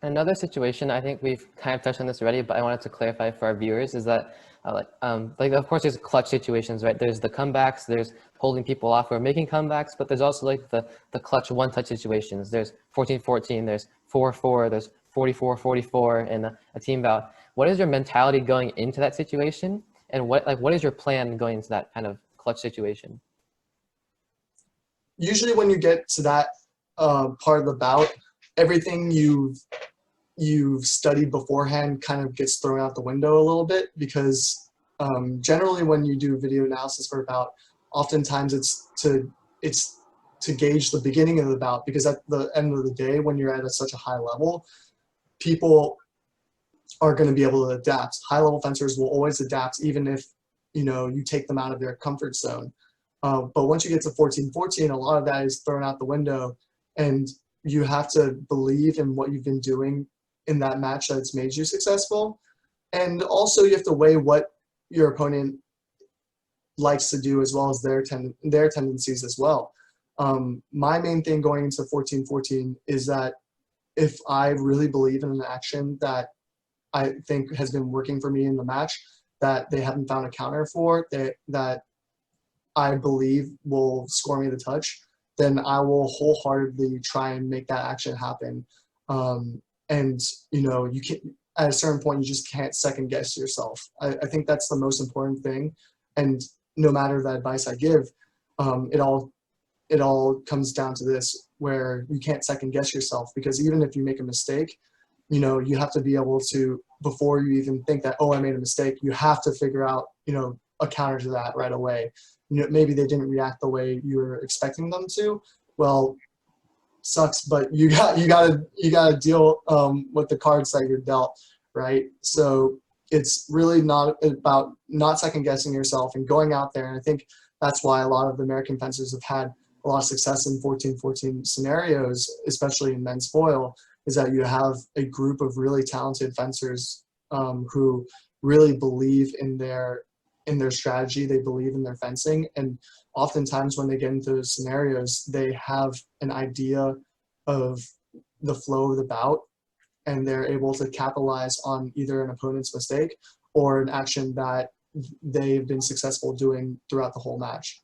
Another situation, I think we've kind of touched on this already, but I wanted to clarify for our viewers is that, like of course, there's clutch situations, right? There's the comebacks, there's holding people off or making comebacks, but there's also like the clutch one-touch situations. There's 14-14, there's 4-4, there's 44-44 in a team bout. What is your mentality going into that situation, and what is your plan going into that kind of clutch situation? Usually when you get to that part of the bout, everything you've studied beforehand kind of gets thrown out the window a little bit, because generally when you do video analysis for a bout, oftentimes it's to gauge the beginning of the bout, because at the end of the day, when you're at such a high level, people are going to be able to adapt. High level fencers will always adapt, even if you take them out of their comfort zone. But once you get to 14-14, a lot of that is thrown out the window, and you have to believe in what you've been doing in that match that's made you successful. And also you have to weigh what your opponent likes to do, as well as their tendencies as well. My main thing going into 14-14 is that if I really believe in an action that I think has been working for me in the match, that they haven't found a counter for, that I believe will score me the touch, then I will wholeheartedly try and make that action happen. And you can, at a certain point, you just can't second guess yourself. I think that's the most important thing. And no matter the advice I give, it all comes down to this, where you can't second guess yourself, because even if you make a mistake, you have to be able to, before you even think that, oh, I made a mistake, you have to figure out, a counter to that right away. Maybe they didn't react the way you were expecting them to. Well, sucks, but you gotta deal with the cards that you're dealt, right? So it's really not about not second guessing yourself and going out there. And I think that's why a lot of the American fencers have had a lot of success in 14-14 scenarios, especially in men's foil, is that you have a group of really talented fencers who really believe in their strategy, they believe in their fencing, and oftentimes when they get into those scenarios, they have an idea of the flow of the bout, and they're able to capitalize on either an opponent's mistake or an action that they've been successful doing throughout the whole match.